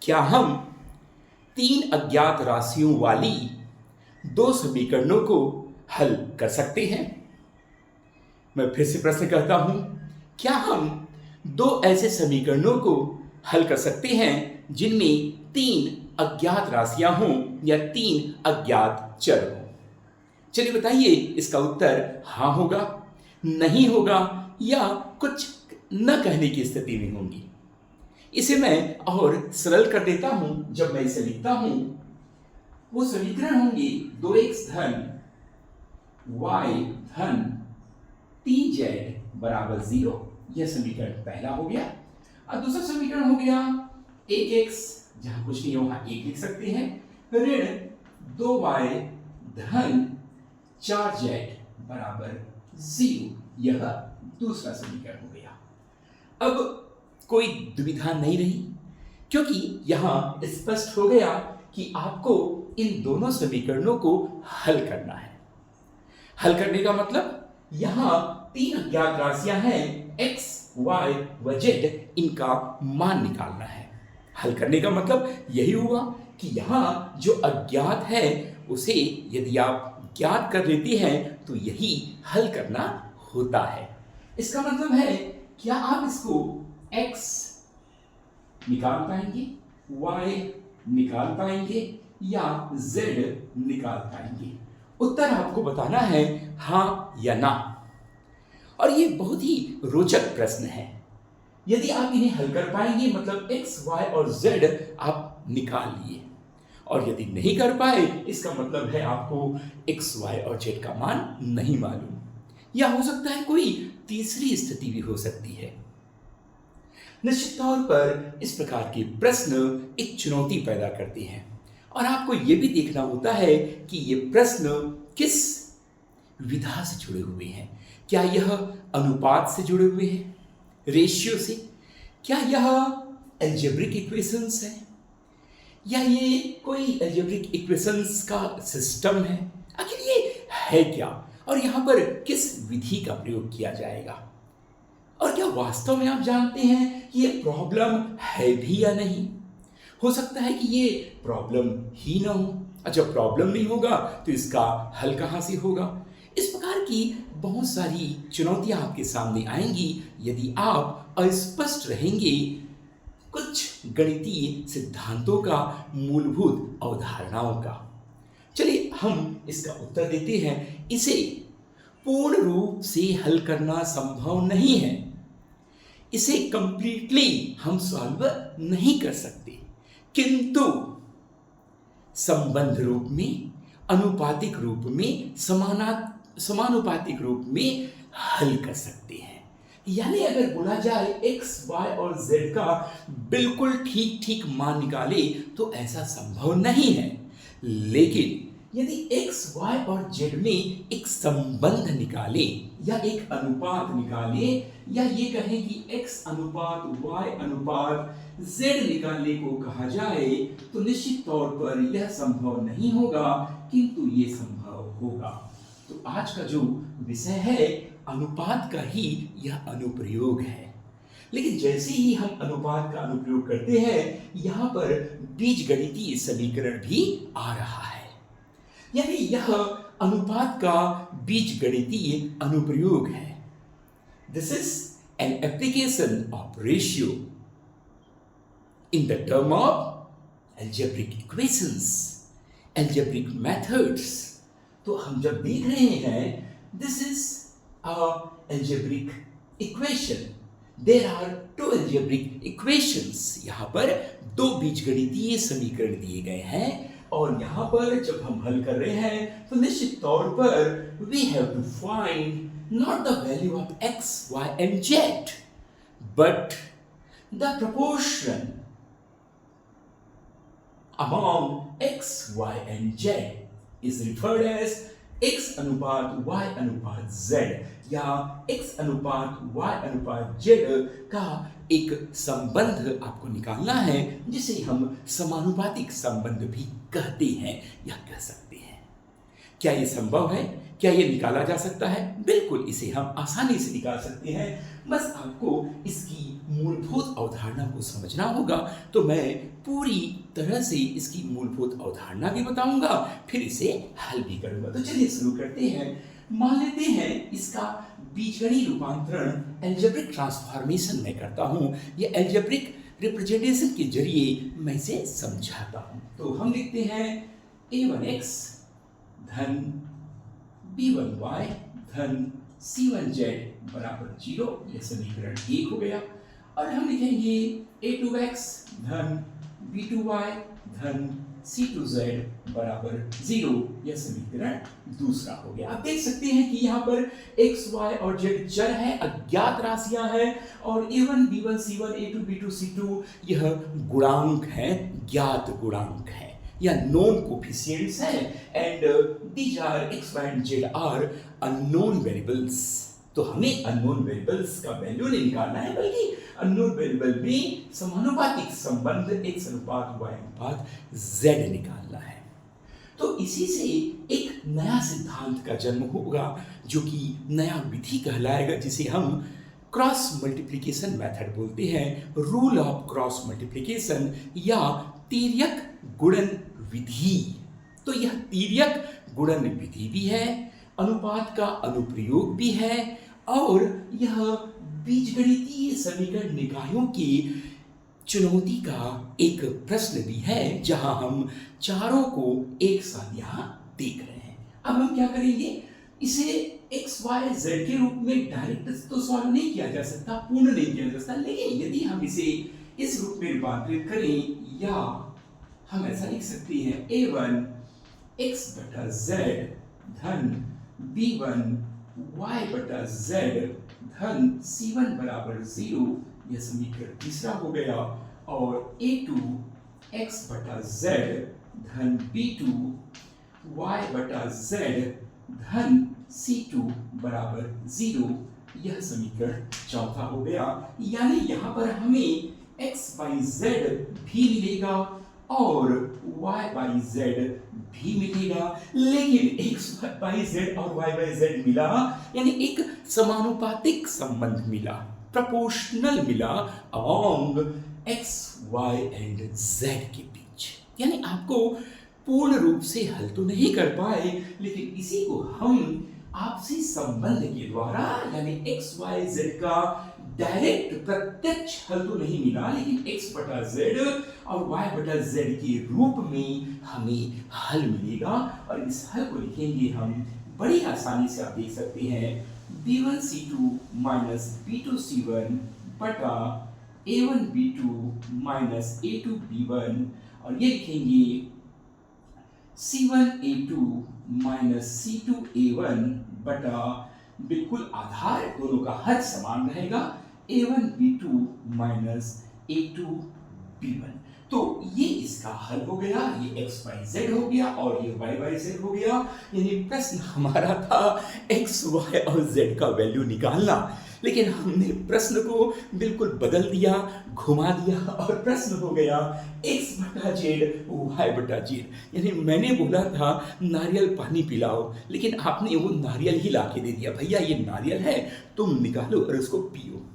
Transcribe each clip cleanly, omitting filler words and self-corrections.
क्या हम तीन अज्ञात राशियों वाली दो समीकरणों को हल कर सकते हैं? मैं फिर से प्रश्न करता हूं, क्या हम दो ऐसे समीकरणों को हल कर सकते हैं जिनमें तीन अज्ञात राशियां हों या तीन अज्ञात चर हों? चलिए बताइए, इसका उत्तर हाँ होगा, नहीं होगा या कुछ न कहने की स्थिति में होंगी। इसे मैं और सरल कर देता हूं। जब मैं इसे लिखता हूं, वो समीकरण होंगे 2x धन y धन 3z बराबर 0। यह समीकरण पहला हो गया। अब दूसरा समीकरण हो गया 1x, जहां कुछ नहीं वहां 1 लिख सकते हैं, ऋण 2y धन 4z बराबर 0। यह दूसरा समीकरण हो गया। अब कोई दुविधा नहीं रही, क्योंकि यहां स्पष्ट हो गया कि आपको इन दोनों समीकरणों को हल करना है। हल करने का मतलब, यहां तीन अज्ञात राशियां हैं x, y व z, इनका मान निकालना है। हल करने का मतलब यही हुआ कि यहां जो अज्ञात है उसे यदि आप ज्ञात कर लेते हैं तो यही हल करना होता है। इसका मतलब है, क्या आप इसको x निकाल पाएंगे, y निकाल पाएंगे या z निकाल पाएंगे? उत्तर आपको बताना है हां या ना। और ये बहुत ही रोचक प्रश्न है। यदि आप इन्हें हल कर पाएंगे, मतलब x, y और z आप निकाल लिए, और यदि नहीं कर पाए, इसका मतलब है आपको x, y और z का मान नहीं मालूम, या हो सकता है कोई तीसरी स्थिति भी हो सकती है। निश्चित तौर पर इस प्रकार के प्रश्न एक चुनौती पैदा करते हैं, और आपको यह भी देखना होता है कि ये प्रश्न किस विधा से जुड़े हुए हैं। क्या यह अनुपात से जुड़े हुए हैं, रेशियो से? क्या यह अलजेब्रिक इक्वेशंस है, या ये कोई अलजेब्रिक इक्वेशंस का सिस्टम है? आखिर ये है क्या, और यहां पर किस विधि का प्रयोग किया जाएगा? और क्या वास्तव में आप जानते हैं कि ये प्रॉब्लम है भी या नहीं? हो सकता है कि ये प्रॉब्लम ही ना हो। अच्छा, प्रॉब्लम नहीं होगा तो इसका हल कहां से होगा? इस प्रकार की बहुत सारी चुनौतियां आपके सामने आएंगी यदि आप अस्पष्ट रहेंगे कुछ गणितीय सिद्धांतों का, मूलभूत अवधारणाओं का। चलिए हम इसका उत्तर देते हैं। इसे पूर्ण रूप से हल करना संभव नहीं है। इसे कंप्लीटली हम सॉल्व नहीं कर सकते, किंतु संबंध रूप में, अनुपातिक रूप में, समानुपातिक रूप में हल कर सकते हैं। यानी अगर बोला जाए x, y और z का बिल्कुल ठीक ठीक मान निकाले तो ऐसा संभव नहीं है, लेकिन यदि x, y और z में एक संबंध निकाले या एक अनुपात निकाले, या ये कहें कि x अनुपात y अनुपात z निकालने को कहा जाए, तो निश्चित तौर पर यह संभव नहीं होगा, किंतु ये संभव होगा। तो आज का जो विषय है अनुपात का ही यह अनुप्रयोग है। लेकिन जैसे ही हम अनुपात का अनुप्रयोग करते हैं, यहां पर बीजगणितीय समीकरण भी आ रहा है। यानी यह अनुपात का बीजगणितीय अनुप्रयोग है। This is an application of ratio in the term of algebraic equations, algebraic methods। तो हम जब देख रहे हैं this is a algebraic equation, there are two algebraic equations। यहां पर दो बीजगणितीय समीकरण दिए गए हैं, और यहां पर जब हम हल कर रहे हैं तो निश्चित तौर पर we have to find not the value of x, y and z, but the proportion among x, y and z is referred as x अनुपात y अनुपात z, या x अनुपात y अनुपात z का एक संबंध आपको निकालना है, जिसे हम समानुपातिक संबंध भी कहते हैं या कह सकते हैं। क्या ये संभव है? क्या ये निकाला जा सकता है? बिल्कुल, इसे हम आसानी से निकाल सकते हैं। बस आपको इसकी मूलभूत अवधारणा को समझना होगा। तो मैं पूरी तरह से इसकी मूलभूत अवधारणा भी बताऊंगा, फिर इसे हल भी करूंगा। तो चलिए शुरू करते हैं। मान लेते हैं इसका बीजगणित रूपांतरण एल्जेब्रिक ट्रांसफॉर्मेशन में करता हूं। ये एल्जेब्रिक रिप्रेजेंटेशन के जरिए मैं इसे समझाता हूं। तो हम लिखते हैं a1x धन b1y धन c1z बराबर 0। यह समीकरण 1 हो गया। और हम लिखेंगे a2x धन b2y धन c2z बराबर 0। यह समीकरण दूसरा हो गया। आप देख सकते हैं कि यहाँ पर x, y और z चर है, अज्ञात राशियां हैं, और a1, b1, c1, a2, b2, c2 यह गुणांक है, ज्ञात गुणांक है या नोन कोफिशिएंट्स हैं। And these are x, y and z are unknown variables. तो हमें अननोन वेरिएबल्स का वैल्यू नहीं निकालना है, बल्कि अननोन वेरिएबल में समानुपातिक संबंध x अनुपात y अनुपात z निकालना है। तो इसी से एक नया सिद्धांत का जन्म होगा, जो कि नया विधि कहलाएगा, जिसे हम क्रॉस मल्टीप्लिकेशन मेथड बोलते हैं, रूल ऑफ क्रॉस मल्टीप्लिकेशन या तिर्यक गुणन विधि। तो यह तिर्यक गुणन विधि भी है, अनुपात का अनुप्रयोग भी है, और यह बीजगणितीय समीकरण निकायों की चुनौती का एक प्रश्न भी है, जहां हम चारों को एक साथ यहां देख रहे हैं। अब हम क्या करेंगे, इसे x, y, z के रूप में डायरेक्ट तो सॉल्व नहीं किया जा सकता, पूर्ण नहीं किया जा सकता, लेकिन यदि हम इसे इस रूप में रूपांतरित करें, या हम ऐसा लिख सकते हैं a1 x बटा z धन b1 y बटा z धन c1 बराबर 0। यह समीकरण तीसरा हो गया। और a2 x बटा z धन b2 y बटा z धन c2 बराबर 0। यह समीकरण चौथा हो गया। यानी यहाँ पर हमें x बाई z भी मिलेगा और y बाई z भी मिलेगा, लेकिन x बाई z और y बाई z मिला, यानी एक समानुपातिक संबंध मिला, प्रोपोर्शनल मिला among x, y and z के बीच। यानी आपको पूर्ण रूप से हल तो नहीं कर पाए, लेकिन इसी को हम आपसी संबंध के द्वारा, यानी x, y, z का डायरेक्ट प्रत्यक्ष हल तो नहीं मिला, लेकिन x बटा z और y बटा z के रूप में हमें हल मिलेगा। और इस हल को लिखेंगे हम बड़ी आसानी से। आप देख सकते हैं b1 c2 minus b2 c1 बटा a1 b2 minus a2 b1, और ये लिखेंगे c1 a2 minus c2 a1 बटा, बिल्कुल आधार दोनों का हर समान रहेगा, a1 b2 minus a2 b1। तो ये इसका हल हो गया, ये x y z हो गया और ये y y z हो गया। यानी प्रश्न हमारा था x y और z का वैल्यू निकालना, लेकिन हमने प्रश्न को बिल्कुल बदल दिया, घुमा दिया, और प्रश्न हो गया x बटा z y बटा z। यानी मैंने बोला था नारियल पानी पिलाओ, लेकिन आपने वो नारियल ही लाके दे दिया, भैया ये नारियल है, तुम निकालो और उसको पियो।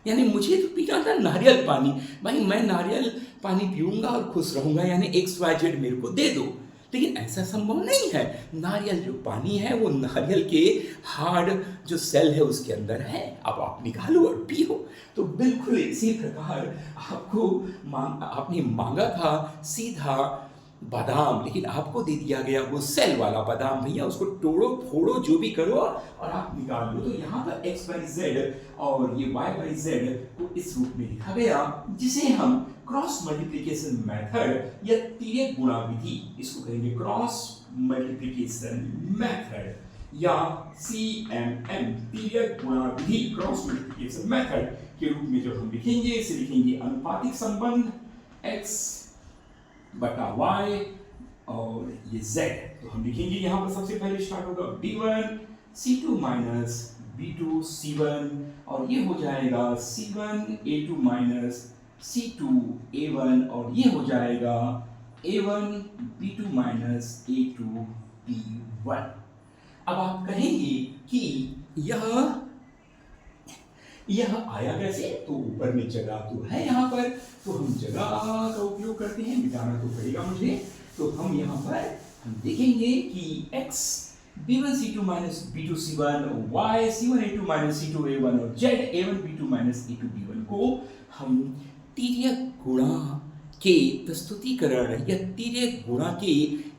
यानी मुझे तो पीना था नारियल पानी, भाई मैं नारियल पानी पीऊंगा और खुश रहूंगा, यानी एक्स वाई जेड मेरे को दे दो। लेकिन ऐसा संभव नहीं है। नारियल जो पानी है वो नारियल के हार्ड जो सेल है उसके अंदर है, अब आप निकालो और पियो। तो बिल्कुल इसी प्रकार आपने मांगा था सीधा बादाम, लेकिन आपको दे दिया गया वो सेल वाला बादाम, भैया उसको तोड़ो फोड़ो जो भी करो और आप निकाल लो। तो यहाँ पर x बाई जेड और ये y बाई जेड को इस रूप में लिखा गया, जिसे हम क्रॉस मल्टीप्लिकेशन मेथड या तिर्यक गुणा विधि, इसको कहेंगे क्रॉस मल्टीप्लिकेशन मेथड या CMM, तिर्यक गुणा विधि, क्रॉस मल्टीप्लिकेशन मेथड के रूप में जो हम लिखेंगे, इसे लिखेंगे अनुपातिक संबंध x बटा y और ये z। तो हम लिखेंगे यहाँ पर सबसे पहले स्टार्ट होगा b1 c2 minus b2 c1, और ये हो जाएगा c1 a2 minus c2 a1, और ये हो जाएगा a1 b2 minus a2 B1। अब आप कहेंगे कि यह आया कैसे? तो ऊपर में जगह तो है यहाँ पर, तो हम जगह का उपयोग करते हैं, मिटाना तो पड़ेगा मुझे। तो हम यहाँ पर हम देखेंगे कि x b1 c2 minus b2 c1 y c1 a2 minus c2 a1 और z a1 b2 minus a2 b1 को हम तिर्यक गुणा के प्रस्तुतिकरण या तिर्यक गुणा के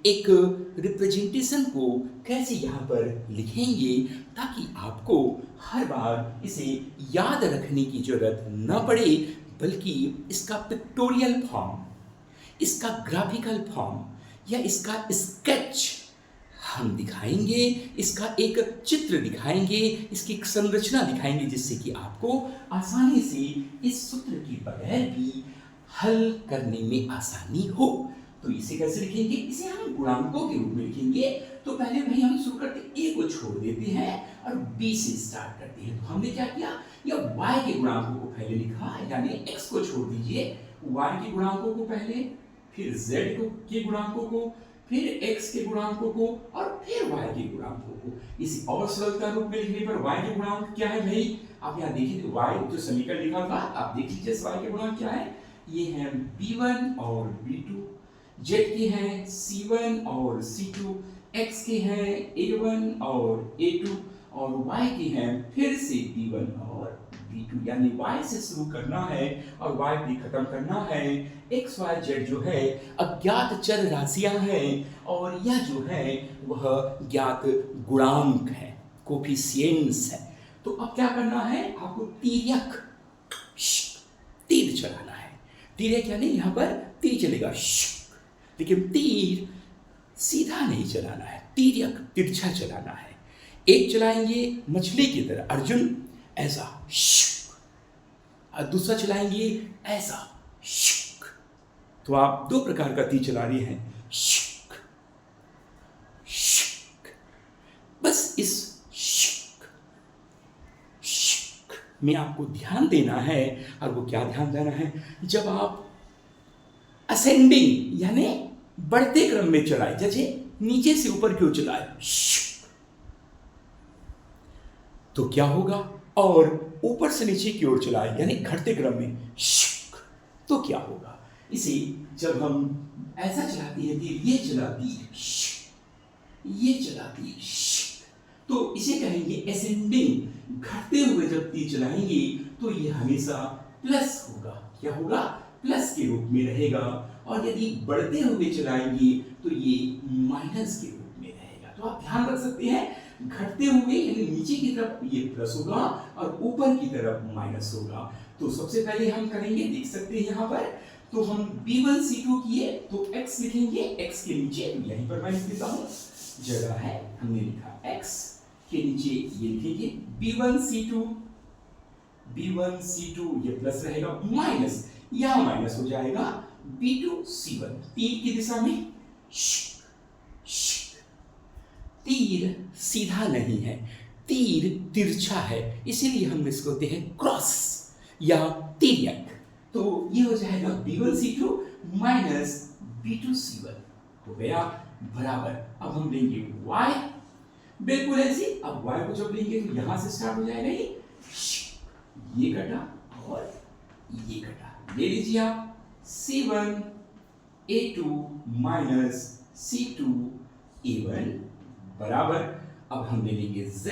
एक रिप्रेजेंटेशन को कैसे यहाँ पर लिखेंगे ताकि आपको हर बार इसे याद रखने की जरूरत न पड़े, बल्कि इसका पिक्टोरियल फॉर्म, इसका ग्राफिकल फॉर्म या इसका स्केच हम दिखाएंगे, इसका एक चित्र दिखाएंगे, इसकी एक संरचना दिखाएंगे, जिससे कि आपको आसानी से इस सूत्र के बगैर भी हल करने में आसानी हो। तो इसे कैसे लिखेंगे? इसे हम गुणांकों के रूप में लिखेंगे। तो पहले भाई हम शुरू करते a को छोड़ देते हैं और b से स्टार्ट करते हैं। तो हमने क्या किया? या y के गुणांकों को पहले लिखा, यानी x को छोड़ दीजिए, y के गुणांकों को पहले, फिर z के गुणांकों को, फिर x के गुणांकों को और फिर y के गुणांकों को। इसी और सरलता रूप में लिखने पर y के गुणांक क्या है भाई? आप यहाँ देखिए तो y जो समीकरण लिखा था, आप देख लीजिए y के गुणांक क्या है। ये है b1 और b2, z के हैं c1 और c2, x के हैं a1 और a2 और y के हैं फिर से b1 और b2। यानी y से शुरू करना है और y भी खत्म करना है। x y z जो है अज्ञात चर राशियां हैं और यह जो है वह ज्ञात गुणांक है, कोफिशिएंट्स है। तो अब क्या करना है? आपको तिर्यक तीर चलाना है। तिर्यक यानी यहाँ पर तीर चलेगा, लेकिन तीर सीधा नहीं चलाना है, तिर्यक तिरछा चलाना है। एक चलाएंगे मछली की तरह, अर्जुन ऐसा, और दूसरा चलाएंगे ऐसा। तो आप दो प्रकार का तीर चला रहे हैं, बस इस में आपको ध्यान देना है। और वो क्या ध्यान देना है? जब आप असेंडिंग यानी बढ़ते क्रम में चलाए, जैसे नीचे से ऊपर की ओर चलाए तो क्या होगा, और ऊपर से नीचे की ओर चलाए यानी घटते क्रम में तो क्या होगा। इसे जब हम ऐसा चलाते हैं कि ये चलाती है, ये चलाती है, तो इसे कहेंगे असेंडिंग। घटते हुए जब तीर चलाएंगे तो ये हमेशा प्लस होगा। क्या होगा? प्लस के रूप में रहेगा। और यदि बढ़ते हुए चलाएंगे तो ये माइनस के रूप में रहेगा। तो आप ध्यान रख सकते हैं, घटते हुए यानी नीचे की तरफ ये प्लस होगा और ऊपर की तरफ माइनस होगा। तो सबसे पहले हम करेंगे, देख सकते हैं यहाँ पर, तो हम b1 c2 किए तो x लिखेंगे, x के नीचे यहीं पर मैं लिख देता हूँ, जगह है, हमने लिखा x के नीचे ये लिखेंगे b1 c2 ये प्लस रहेगा, माइनस यहां माइनस हो जाएगा b2 c1। तीर की दिशा में तीर सीधा नहीं है, तीर तिरछा है, इसीलिए हम इसको कहते हैं क्रॉस या तिर्यक। तो ये हो जाएगा b1 c2 minus b2 c1 हो गया बराबर। अब हम लेंगे y, बिल्कुल ऐसे। अब y को जब लेंगे तो यहां से स्टार्ट हो जाएगा ये कटा और ये कटा। ले लीजिए आप c1 a2 minus c2 a1 बराबर। अब हम ले लेंगे z,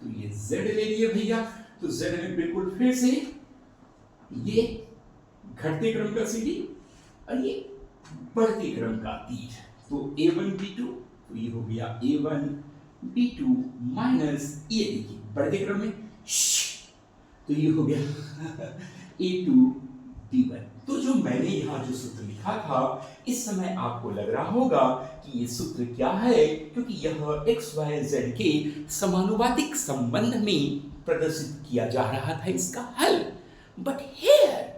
तो ये z ले लिए भैया, तो z में बिल्कुल फिर से ये घटते क्रम का सीढ़ी और ये बढ़ते क्रम का तीर। तो a1 b2, तो ये हो गया a1 b2 माइनस ये देखिए बढ़ते क्रम में तो ये हो गया a2 b1। तो जो मैंने यहाँ जो सूत्र लिखा था, इस समय आपको लग रहा होगा कि ये सूत्र क्या है, क्योंकि यह x y z के समानुपातिक संबंध में प्रदर्शित किया जा रहा था इसका हल। But here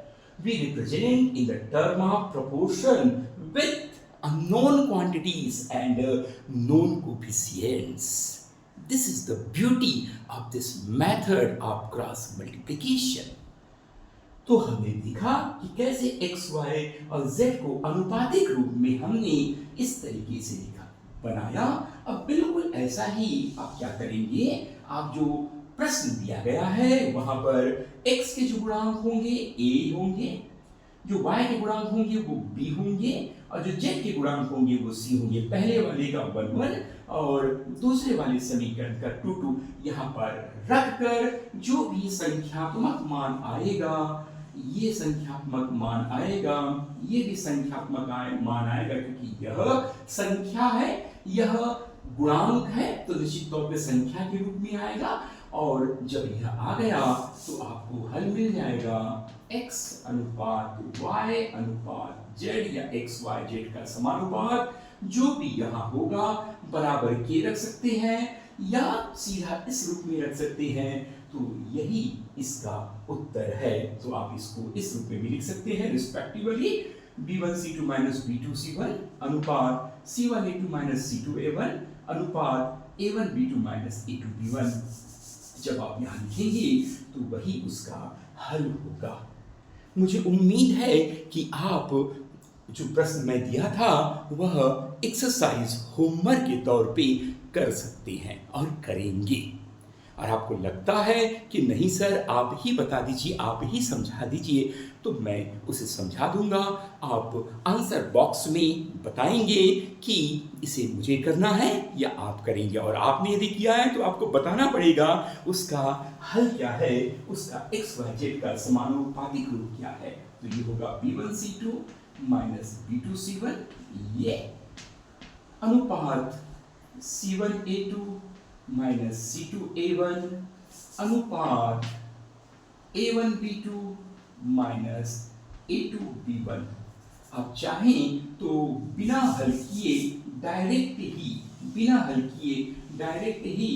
we represent in the term of proportion with unknown quantities and known coefficients. This is the beauty of this method of cross multiplication. तो हमने देखा कि कैसे x, y और z को अनुपातिक रूप में हमने इस तरीके से लिखा। बनाया। अब बिल्कुल ऐसा ही आप क्या करेंगे, आप जो प्रश्न दिया गया है वहां पर x के जो गुणांक होंगे a होंगे, जो y के गुणांक होंगे वो b होंगे, और जो z के गुणांक होंगे वो c होंगे। पहले वाले का 1 1 और दूसरे वाले समीकरण का 2 2 यहाँ पर रखकर जो भी संख्यात्मक मान आएगा, ये संख्यात्मक मान आएगा, ये भी संख्यात्मक मान आएगा, क्योंकि यह संख्या है, यह गुणांक है, तो निश्चित तौर पे संख्या के रूप में आएगा। और जब यह आ गया तो आपको हल मिल जाएगा x अनुपात y अनुपात z या x y z का समानुपात, जो भी यहाँ होगा बराबर के रख सकते हैं या सीधा इस रूप में रख सकते हैं, तो यही इसका उत्तर है। तो आप इसको इस रूप में भी लिख सकते हैं, रिस्पेक्टिवली b1c2 b2c1 अनुपात c1a2 c2a1 अनुपात a1b2 a2b1। जब आप यहाँ लिखेंगे तो वही उसका हल होगा। मुझे उम्मीद है कि आप जो प्रश्न मैं दिया था वह एक्सरसाइज होमवर्क के तौर पे कर सकते हैं और करेंगे। और आपको लगता है कि नहीं सर आप ही बता दीजिए, आप ही समझा दीजिए, तो मैं उसे समझा दूंगा। आप आंसर बॉक्स में बताएंगे कि इसे मुझे करना है या आप करेंगे, और आपने यदि किया है तो आपको बताना पड़ेगा उसका हल क्या है, उसका एक्स वाई जेड का समानुपातिक रूप क्या है। तो ये होगा b1c2 b2c1 ये अनुपात c1a2 c2a1 अनुपात a1b2 a2b1। आप चाहें तो बिना हल किए डायरेक्ट ही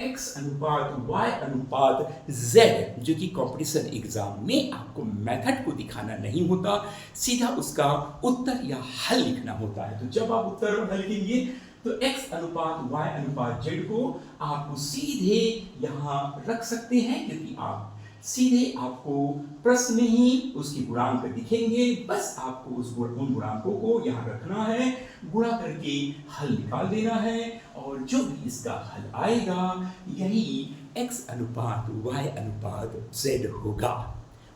x अनुपात y अनुपात z, जो कि कंपटीशन एग्जाम में आपको मेथड को दिखाना नहीं होता, सीधा उसका उत्तर या हल लिखना होता है। तो जब आप उत्तर और हल लिखेंगे तो x अनुपात y अनुपात z को आप सीधे यहाँ रख सकते हैं, क्योंकि आप सीधे आपको प्रश्न में ही उसके गुणांक दिखेंगे, बस आपको उन गुणांकों को यहाँ रखना है, गुणा करके हल निकाल देना है, और जो भी इसका हल आएगा यही x अनुपात y अनुपात z होगा।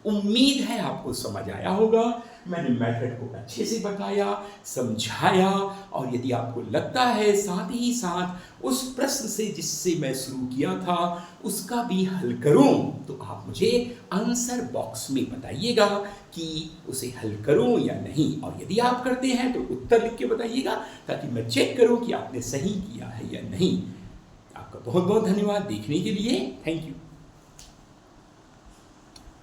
उम्मीद है आपको समझ आया होगा। मैंने मेथड को अच्छे से बताया, समझाया, और यदि आपको लगता है साथ ही साथ उस प्रश्न से जिससे मैं शुरू किया था उसका भी हल करूं, तो आप मुझे आंसर बॉक्स में बताइएगा कि उसे हल करूं या नहीं, और यदि आप करते हैं तो उत्तर लिख के बताइएगा, ताकि मैं चेक करूं कि आपने सही किया है या नहीं। आपका बहुत बहुत धन्यवाद देखने के लिए। Thank you.